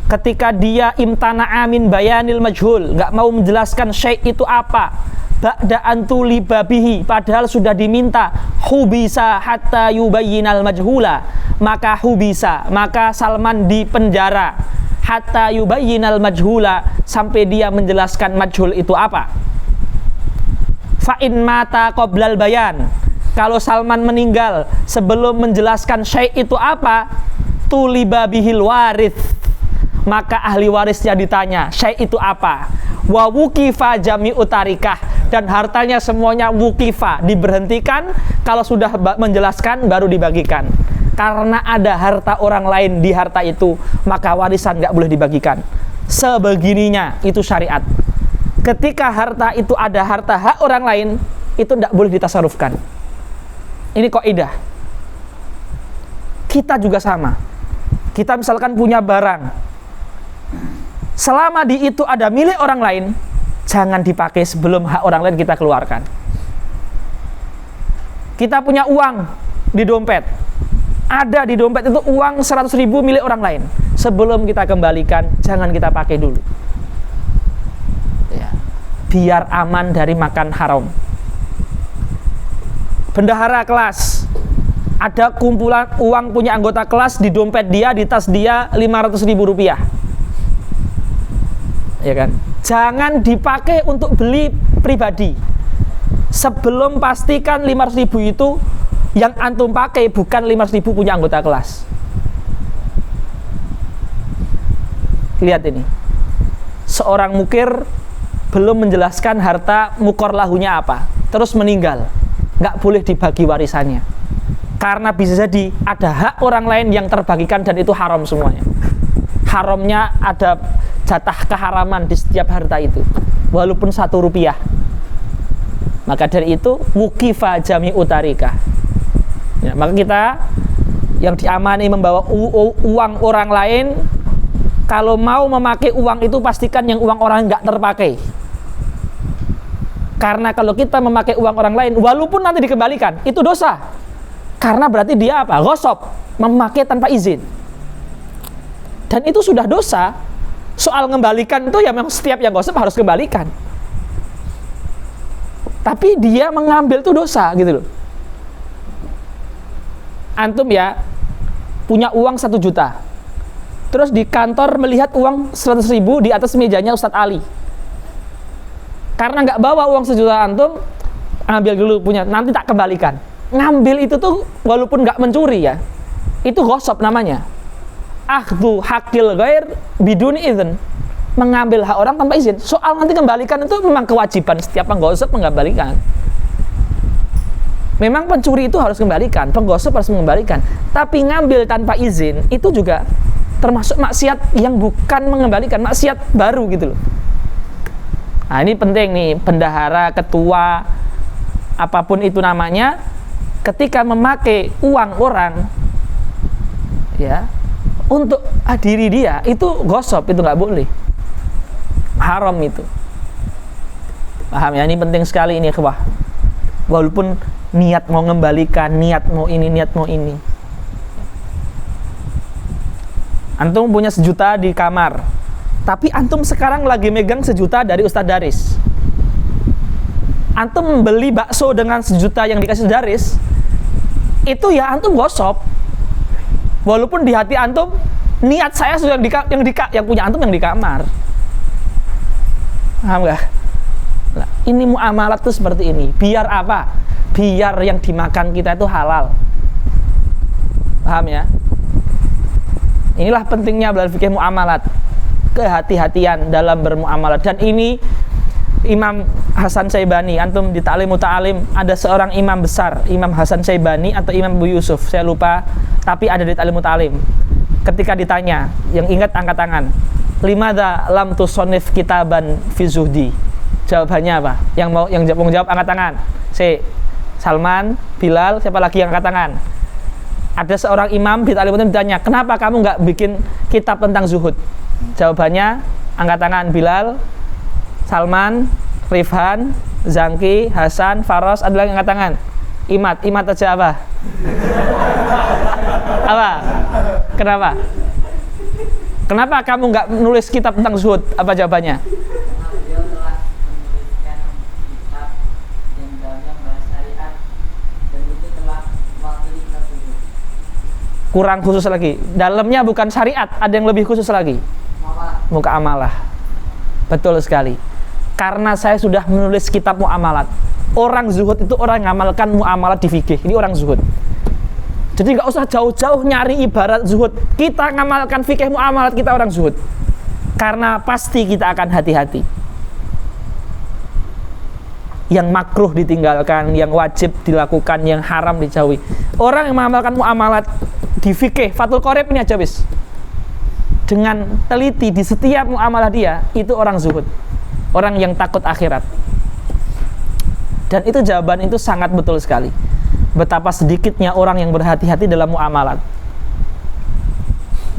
Ketika dia imtana amin bayanil majhul, nggak mau menjelaskan syekh itu apa, ba'da antuli babihi, padahal sudah diminta hubisa hatta yubayyinal majhula, maka Salman dipenjara hatta yubayyinal majhula, sampai dia menjelaskan majhul itu apa. Fa'in mata qoblal bayan, kalau Salman meninggal sebelum menjelaskan syekh itu apa, tuliba bihil warith, maka ahli warisnya ditanya syekh itu apa. Wa wukifa jami'u tarikah, dan hartanya semuanya wukifa, diberhentikan. Kalau sudah menjelaskan baru dibagikan. Karena ada harta orang lain di harta itu, maka warisan nggak boleh dibagikan. Sebegininya itu syariat. Ketika harta itu ada harta hak orang lain, itu nggak boleh ditasarufkan. Ini kaidah. Kita juga sama. Kita misalkan punya barang, selama di itu ada milik orang lain, jangan dipakai sebelum hak orang lain kita keluarkan. Kita punya uang di dompet, ada di dompet itu uang 100.000 milik orang lain, sebelum kita kembalikan jangan kita pakai dulu ya. biar aman dari makan haram. Bendahara kelas, ada kumpulan uang punya anggota kelas di dompet dia, di tas dia 500.000 rupiah, ya kan? Jangan dipakai untuk beli pribadi. Sebelum pastikan 500.000 itu yang antum pakai bukan 500.000 punya anggota kelas. Lihat ini, seorang mukir belum menjelaskan harta mukor lahunya apa, terus meninggal, nggak boleh dibagi warisannya, karena bisa jadi ada hak orang lain yang terbagikan dan itu haram semuanya. Haramnya ada jatah keharaman di setiap harta itu, walaupun 1 rupiah. Maka dari itu wukifa jami utarika. Ya, maka kita yang diamani membawa uang orang lain, kalau mau memakai uang itu pastikan yang uang orang nggak terpakai. Karena kalau kita memakai uang orang lain, walaupun nanti dikembalikan, itu dosa. Karena berarti dia apa? Ghosab, memakai tanpa izin. Dan itu sudah dosa. Soal mengembalikan itu ya memang setiap yang ghosab harus kembalikan. Tapi dia mengambil itu dosa gitu loh. Antum ya punya uang 1 juta. Terus di kantor melihat uang 100.000 di atas mejanya Ustadz Ali. Karena nggak bawa uang 1 juta antum, ambil dulu punya, nanti tak kembalikan. Ngambil itu tuh walaupun nggak mencuri ya, itu ghosab namanya. Akhdhu hakil ghair biduni idzn, mengambil hak orang tanpa izin. Soal nanti kembalikan itu memang kewajiban setiap penggosip mengembalikan. Memang pencuri itu harus kembalikan, penggosip harus mengembalikan. Tapi ngambil tanpa izin itu juga termasuk maksiat yang bukan mengembalikan, maksiat baru gitu loh. Nah ini penting nih, bendahara, ketua, apapun itu namanya, ketika memakai uang orang ya untuk diri dia, itu ghosab, itu nggak boleh, haram itu. Paham ya? Ini penting sekali ini, ikhwah. Walaupun niat mau mengembalikan, niat mau ini, niat mau ini. Antum punya 1 juta di kamar, tapi antum sekarang lagi megang 1 juta dari Ustadz Daris. Antum membeli bakso dengan 1 juta yang dikasih Daris, itu ya antum ghosab. Walaupun di hati antum niat saya sudah yang punya antum yang di kamar. Paham gak? Nah, ini muamalat tuh seperti ini. Biar apa? Biar yang dimakan kita itu halal. Paham ya? Inilah pentingnya belajar fikih muamalat. Kehati-hatian dalam bermuamalat. Dan ini Imam Hasan Syaibani, antum di Ta'lim Muta'alim ada seorang imam besar, Imam Hasan Syaibani atau Imam Abu Yusuf, saya lupa, tapi ada di Ta'lim Muta'alim. Ketika ditanya, yang ingat angkat tangan, limadza lam tusannif kitaban fi zuhdi? Jawabannya apa? Yang mau jawab angkat tangan. Salman, Bilal, siapa lagi yang angkat tangan? Ada seorang imam di Ta'lim Muta'alim ditanya, kenapa kamu nggak bikin kitab tentang zuhud? Jawabannya angkat tangan, Bilal, Salman, Rifhan, Zangki, Hasan, Faros, ada lagi angkat tangan. Imat aja apa? Apa? Kenapa? Kenapa kamu nggak nulis kitab tentang zuhud? Apa jawabannya? Beliau telah menuliskan kitab yang dalamnya membahas syariat dan itu telah mewakili kitab zuhud. Kurang khusus lagi. Dalamnya bukan syariat, ada yang lebih khusus lagi. Muka amalah. Betul sekali. Karena saya sudah menulis kitab muamalat. Orang zuhud itu orang yang ngamalkan muamalat di fikih. Ini orang zuhud. Jadi nggak usah jauh-jauh nyari ibarat zuhud. Kita ngamalkan fikih muamalat, kita orang zuhud. Karena pasti kita akan hati-hati. Yang makruh ditinggalkan, yang wajib dilakukan, yang haram dijauhi. Orang yang mengamalkan muamalat di fikih, Fathul Qorib ini aja wis. Dengan teliti di setiap muamalah dia, itu orang zuhud. Orang yang takut akhirat. Dan itu jawaban itu sangat betul sekali. Betapa sedikitnya orang yang berhati-hati dalam muamalat.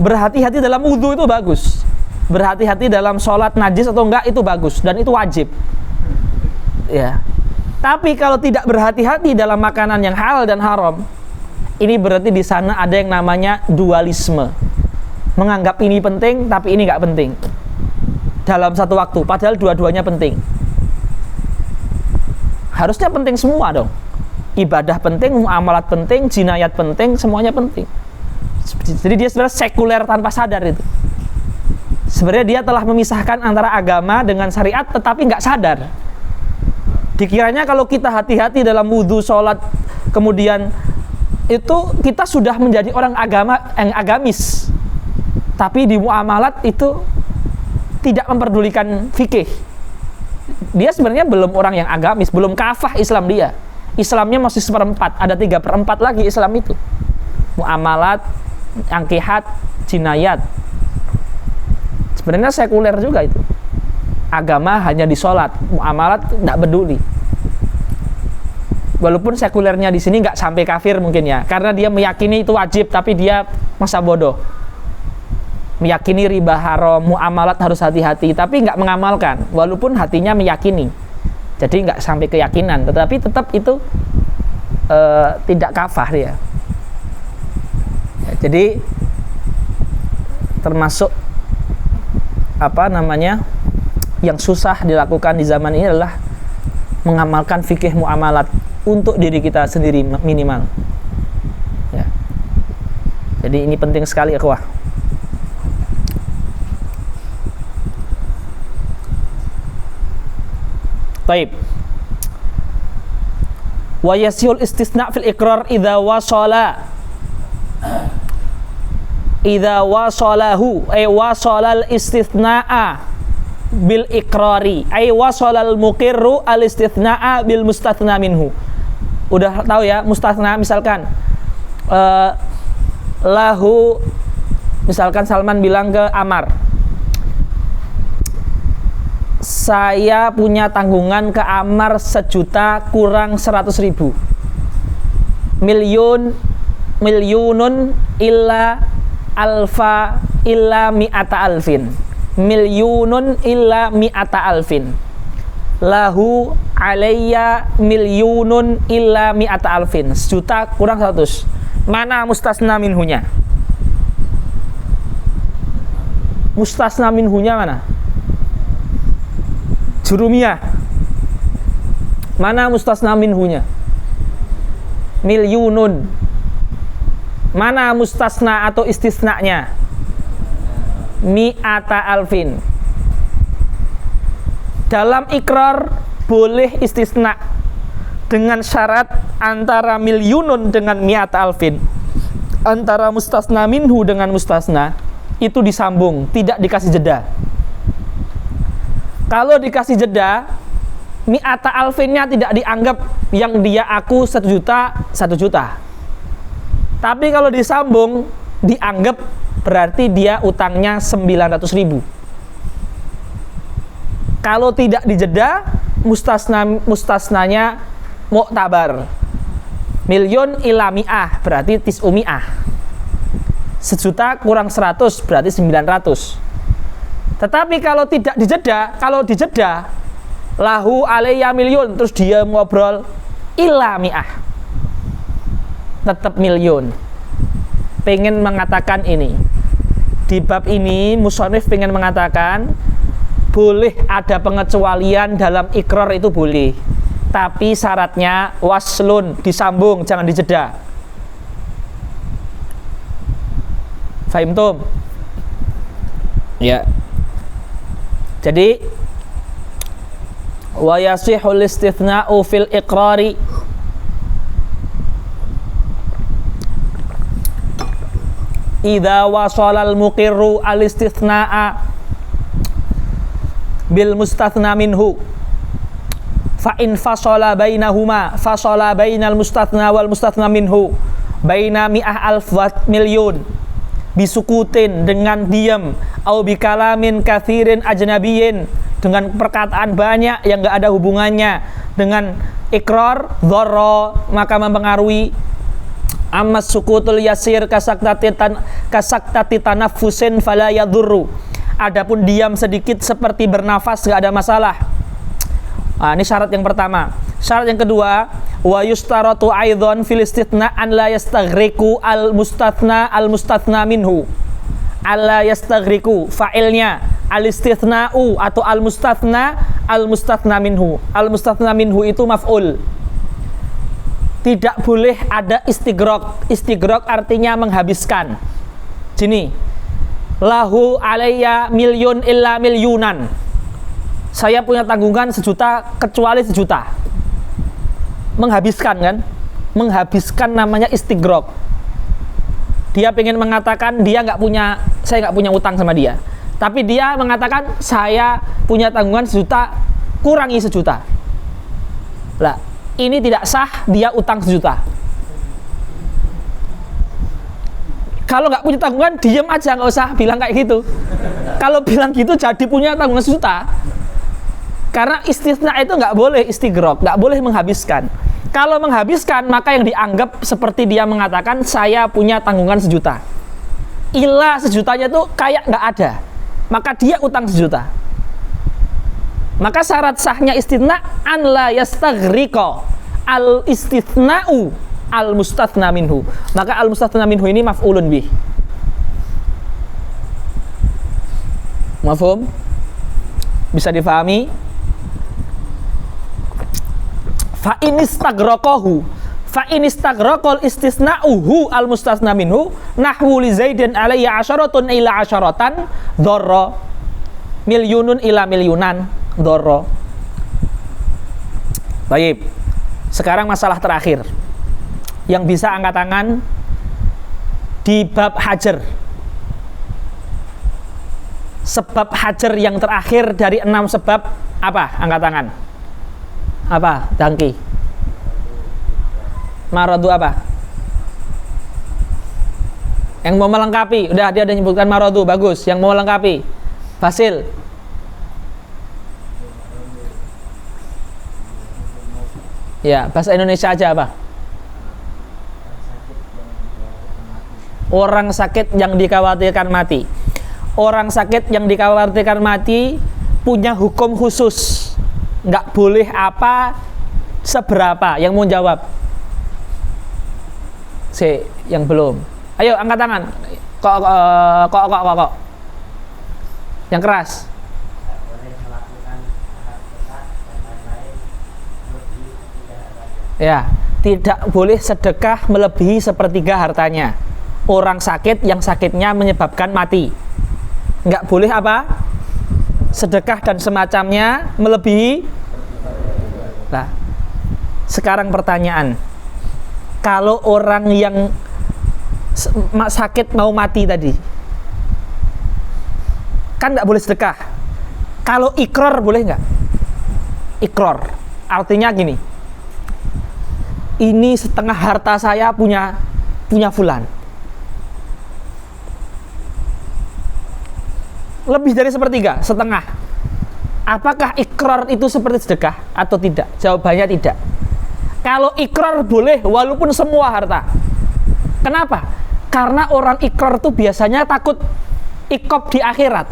Berhati-hati dalam wudhu itu bagus. Berhati-hati dalam sholat najis atau enggak itu bagus. Dan itu wajib. Ya. Tapi kalau tidak berhati-hati dalam makanan yang halal dan haram, ini berarti di sana ada yang namanya dualisme. Menganggap ini penting, tapi ini enggak penting. Dalam satu waktu, padahal dua-duanya penting. Harusnya penting semua dong. Ibadah penting, muamalat penting, jinayat penting, semuanya penting. Jadi dia sebenarnya sekuler tanpa sadar itu. Sebenarnya dia telah memisahkan antara agama dengan syariat, tetapi nggak sadar. Dikiranya kalau kita hati-hati dalam wudhu, sholat, kemudian itu kita sudah menjadi orang yang agamis. Tapi di muamalat itu tidak memperdulikan fikih. Dia sebenarnya belum orang yang agamis, belum kafah Islam dia. Islamnya masih 1/4, ada 3/4 lagi Islam itu. Muamalat, angkihat, jinayat. Sebenarnya sekuler juga itu. Agama hanya di sholat, muamalat tidak peduli. Walaupun sekulernya di sini nggak sampai kafir mungkin ya, karena dia meyakini itu wajib, tapi dia masa bodoh. Meyakini riba haram, muamalat harus hati-hati, tapi nggak mengamalkan, walaupun hatinya meyakini. Jadi nggak sampai keyakinan, tetapi tetap itu tidak kafah dia. Ya, jadi termasuk yang susah dilakukan di zaman ini adalah mengamalkan fikih muamalat untuk diri kita sendiri minimal. Ya. Jadi ini penting sekali ikhwah. Baik. Wa yasyul istisna fil iqrar idza wasalahu ay wasalal istitsna'a bil iqrari ay wasalal muqirru al istitsna'a bil mustatsna minhu. Udah tahu ya mustatsna, misalkan lahu, misalkan Salman bilang ke Amar, saya punya tanggungan ke Ammar 1 juta kurang 100.000. Milyunun illa alfa illa mi'ata alfin. Milyunun illa mi'ata alfin. Lahu alayya milyunun illa mi'ata alfin. 1 juta kurang 100. Mana mustasna minhunya? Mustasna minhunya mana? Jurumiyah. Mana mustasna minhunya? Milyunun. Mana mustasna atau istisnanya? Mi'ata alfin. Dalam ikrar boleh istisna dengan syarat antara milyunun dengan mi'ata alfin. Antara mustasna minhu dengan mustasna itu disambung, tidak dikasih jeda. Kalau dikasih jeda, mi'ata alfinnya tidak dianggap yang dia aku 1 juta, 1 juta. Tapi kalau disambung, dianggap berarti dia utangnya 900.000. Kalau tidak dijeda, mustasnanya mu'tabar. Milyun ila mi'ah, berarti tis'u mi'ah. 1 juta kurang 100, berarti 900. Tetapi kalau tidak dijeda, kalau dijeda lahu alayya milyun, terus dia ngobrol illa mi'ah, tetap milyun. Pengen mengatakan ini, di bab ini musonif pengen mengatakan boleh ada pengecualian dalam ikrar, itu boleh, tapi syaratnya waslun, disambung, jangan dijeda. Fahim tum? Ya. Jadi wa yasihul istithna'u fil iqrari idza wasala al muqirru al istithna'a bil mustathna minhu fa in fasala bainahuma fasala bainal mustathna wal mustathna minhu baina mi'ah alf milyun bisukutin, dengan diam, au bikalamin kathirin ajnabiyin, dengan perkataan banyak yang enggak ada hubungannya dengan ikrar, dharra, maka mempengaruhi. Amma sukutul yasir kasaktati tanaffusin fala yadurru. Adapun diam sedikit seperti bernafas, enggak ada masalah. Nah, ini syarat yang pertama. Syarat yang kedua, wa yustaratu aidzan fil istithna an la yastaghriqu al mustathna minhu. Alla yastaghriqu, fa'ilnya al istithna'u atau al mustathna al-mustatsna minhu. Al-mustatsna minhu itu maf'ul. Tidak boleh ada istighraq. Istighraq artinya menghabiskan. Sini. Lahu alayya milyun illa milyunan. Saya punya tanggungan 1 juta kecuali 1 juta. Menghabiskan kan? Menghabiskan namanya istighraq. Dia pengen mengatakan saya nggak punya utang sama dia. Tapi dia mengatakan saya punya tanggungan 1 juta, kurangi 1 juta. Lah, ini tidak sah, dia utang 1 juta. Kalau nggak punya tanggungan, diem aja, nggak usah bilang kayak gitu. Kalau bilang gitu jadi punya tanggungan 1 juta. Karena istisna itu nggak boleh istighraq, nggak boleh menghabiskan. Kalau menghabiskan, maka yang dianggap seperti dia mengatakan saya punya tanggungan 1 juta. Ila 1 jutanya itu kayak nggak ada. Maka dia utang 1 juta. Maka syarat sahnya istisna an la yastaghriqa al istithna'u al mustatsna minhu. Maka al mustatsna minhu ini maf'ulun bih. Mafhum? Bisa difahami? Fa in istaghraqahu fa in istaghraqal istisna'uhu al mustatsna minhu nahwu li zaidin alayya asharatun ila asharatan dharra milyunun ila milyunan dharra. Baik. Sekarang masalah terakhir yang bisa angkat tangan di bab hajar. Sebab hajar yang terakhir dari 6 sebab apa? Angkat tangan. Apa? Dangki. Maradu apa? Yang mau melengkapi. Udah, dia udah menyebutkan maradu. Bagus. Yang mau melengkapi. Basil. Ya, bahasa Indonesia aja apa? Orang sakit yang dikhawatirkan mati. Orang sakit yang dikhawatirkan mati punya hukum khusus. Nggak boleh apa seberapa. Yang mau jawab? Yang belum. Ayo angkat tangan. Kok. Yang keras. Ya, tidak boleh sedekah melebihi 1/3 hartanya. Orang sakit yang sakitnya menyebabkan mati. Nggak boleh apa? Sedekah dan semacamnya melebihi. Nah, sekarang pertanyaan. Kalau orang yang sakit mau mati tadi, kan nggak boleh sedekah. Kalau ikrar boleh nggak? Ikrar artinya gini, ini setengah harta saya punya fulan. Lebih dari 1/3, setengah. Apakah ikrar itu seperti sedekah atau tidak? Jawabannya tidak. Kalau ikrar boleh walaupun semua harta. Kenapa? Karena orang ikrar itu biasanya takut ikop di akhirat.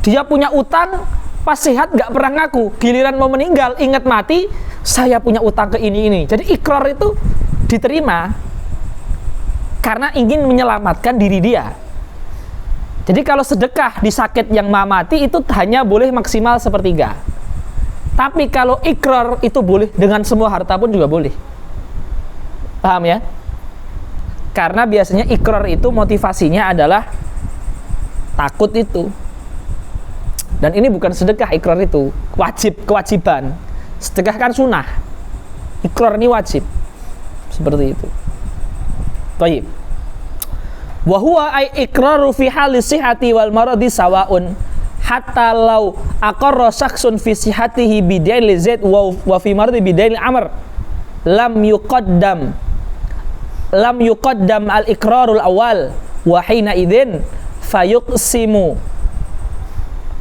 Dia punya utang, pas sehat nggak pernah ngaku. Giliran mau meninggal, ingat mati, saya punya utang ke ini. Jadi ikrar itu diterima karena ingin menyelamatkan diri dia. Jadi kalau sedekah di sakit yang mati itu hanya boleh maksimal 1/3. Tapi kalau ikrar itu boleh dengan semua harta pun juga boleh. Paham ya? Karena biasanya ikrar itu motivasinya adalah takut itu. Dan ini bukan sedekah, ikrar itu kewajiban. Sedekah kan sunnah. Ikrar ini wajib. Seperti itu. Baik. Wa huwa ay iqraru fi hali sihhati wal maradi sawaun hatta law aqarra shakhsun fi sihhatihi bidail zaid wa fi maradi bidail amr lam yuqaddam al iqrarul awal wa hina idzin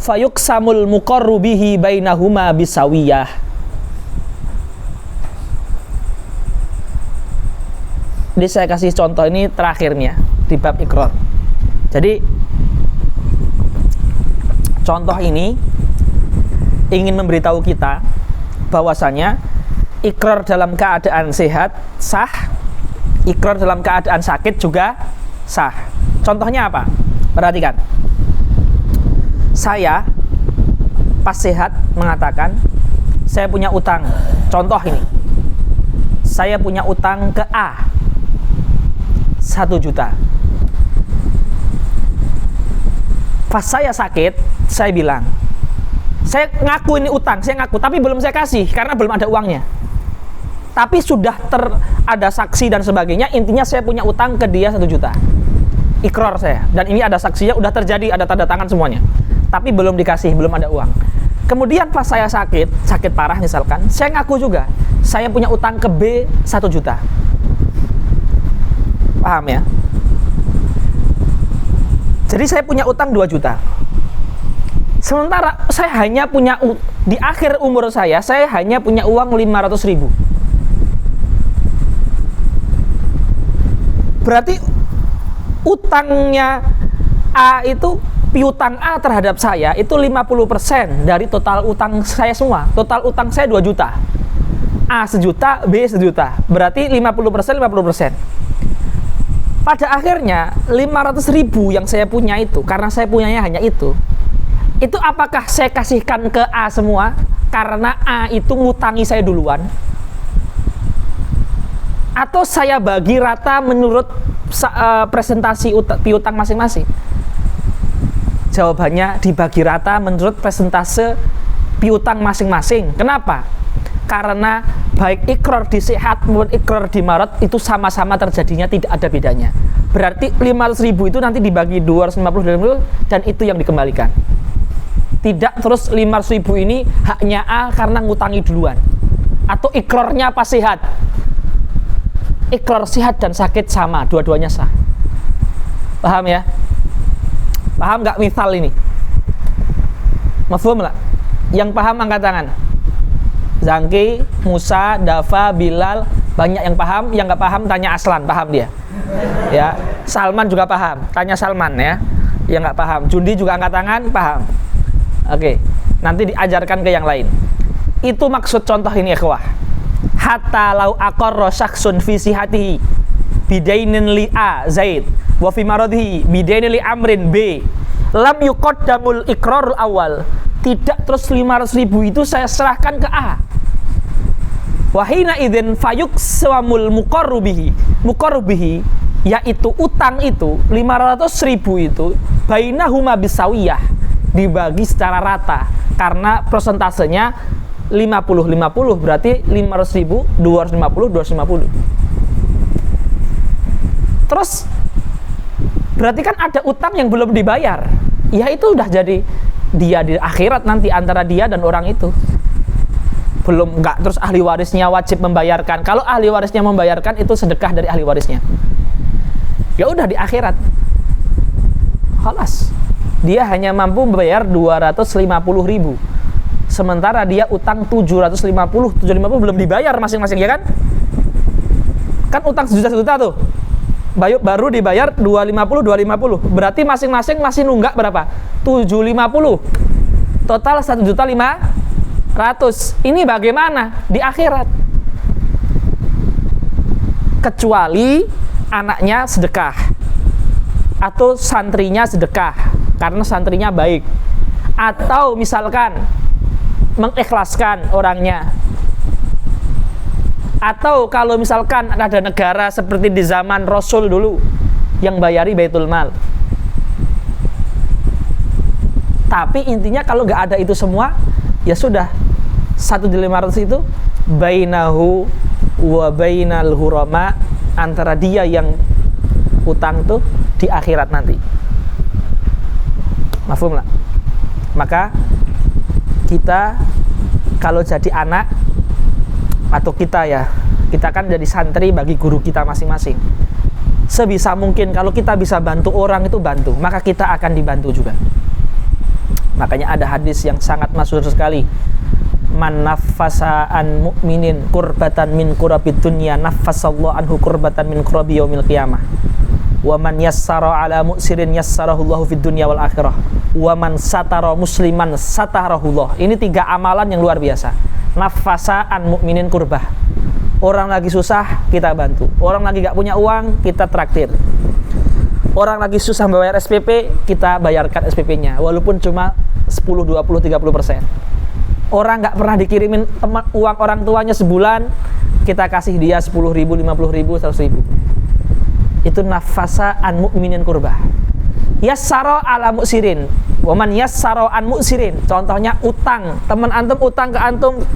fayuqsamul muqarru bihi bainahuma bisawiyah. Jadi saya kasih contoh ini terakhirnya di bab ikrar. Jadi contoh ini ingin memberitahu kita bahwasanya ikrar dalam keadaan sehat sah, ikrar dalam keadaan sakit juga sah. Contohnya apa? Perhatikan. Saya pas sehat mengatakan, saya punya utang. Contoh ini, saya punya utang ke A 1 juta. Pas saya sakit, saya bilang, saya ngaku ini utang, saya ngaku, tapi belum saya kasih karena belum ada uangnya. Tapi sudah ada saksi dan sebagainya, intinya saya punya utang ke dia 1 juta. Ikrar saya, dan ini ada saksinya, udah terjadi, ada tanda tangan semuanya. Tapi belum dikasih, belum ada uang. Kemudian pas saya sakit parah misalkan, saya ngaku juga, saya punya utang ke B 1 juta. Paham ya? Jadi saya punya utang 2 juta. Sementara saya hanya punya, di akhir umur saya hanya punya uang 500 ribu. Berarti utangnya A itu, piutang A terhadap saya itu 50% dari total utang saya semua. Total utang saya 2 juta. A 1 juta, B 1 juta. Berarti 50%. Pada akhirnya 500 ribu yang saya punya itu, karena saya punyanya hanya itu apakah saya kasihkan ke A semua karena A itu ngutangi saya duluan? Atau saya bagi rata menurut presentasi piutang masing-masing? Jawabannya dibagi rata menurut presentase piutang masing-masing. Kenapa? Karena baik ikrar di sihat maupun ikrar di marad itu sama-sama terjadinya, tidak ada bedanya. Berarti 500 ribu itu nanti dibagi 250 dan itu yang dikembalikan. Tidak terus 500 ribu ini haknya A karena ngutangi duluan. Atau ikrarnya pas sihat. Ikrar sihat dan sakit sama, dua-duanya sah. Paham ya? Paham nggak misal ini? Mafhum lah? Yang paham angkat tangan. Zangki, Musa, Dafa, Bilal, banyak yang paham. Yang nggak paham tanya Aslan, paham dia. Ya, Salman juga paham. Tanya Salman ya. Yang nggak paham. Jundi juga angkat tangan, paham. Oke, nanti diajarkan ke yang lain. Itu maksud contoh ini ikhwah. Hatta lau aqarra syakhsun fi sihatihi bidainin li A Zaid wa fi maradhihi bidainin li Amrin B lam yuqaddamul iqrarul awal. Tidak terus 500 ribu itu saya serahkan ke A. Wahina idzin fayuqsamul muqarrubihi yaitu utang itu 500 ribu itu bainahuma bisawiyah, dibagi secara rata karena persentasenya 50-50, berarti 500 ribu 250. Terus berarti kan ada utang yang belum dibayar, ya itu udah jadi dia di akhirat nanti antara dia dan orang itu. Belum, enggak terus ahli warisnya wajib membayarkan. Kalau ahli warisnya membayarkan itu sedekah dari ahli warisnya, ya udah di akhirat khalas, dia hanya mampu membayar 250 ribu, sementara dia utang 750 belum dibayar masing-masing, ya kan? Kan utang sejuta tuh, baru dibayar 250, berarti masing-masing masih nunggak berapa? 750, total 1.500.000. Ini bagaimana di akhirat? Kecuali anaknya sedekah atau santrinya sedekah karena santrinya baik, atau misalkan mengikhlaskan orangnya, atau kalau misalkan ada negara seperti di zaman Rasul dulu yang bayari Baitul Mal. Tapi intinya kalau nggak ada itu semua, ya sudah 1.500 itu bainahu wa bainal hurama, antara dia yang utang tuh di akhirat nanti. Mafhum lah? Maka kita kalau jadi anak atau kita kan jadi santri bagi guru kita masing-masing. Sebisa mungkin kalau kita bisa bantu orang itu bantu, maka kita akan dibantu juga. Makanya ada hadis yang sangat masyhur sekali. Man naffasa an mu'minin kurbatan min kurabid dunya naffasallahu anhu kurbatan min kurabi yaumil qiyamah. Wa man yassara ala mu'sirin yassarahullahu fid dunya wal akhirah. Wa man satara musliman satarahullah. Ini 3 amalan yang luar biasa. Naffasa an mu'minin kurbah. Orang lagi susah kita bantu, orang lagi gak punya uang kita traktir. Orang lagi susah bayar SPP, kita bayarkan SPP-nya, walaupun cuma 10, 20, 30%. Orang nggak pernah dikirimin uang orang tuanya sebulan, kita kasih dia 10.000, 50.000, 100.000. Itu nafasa an mu'minin kurbah. Yassaro ala mu'sirin, waman yassaro an mu'sirin. Contohnya utang, teman antum utang ke antum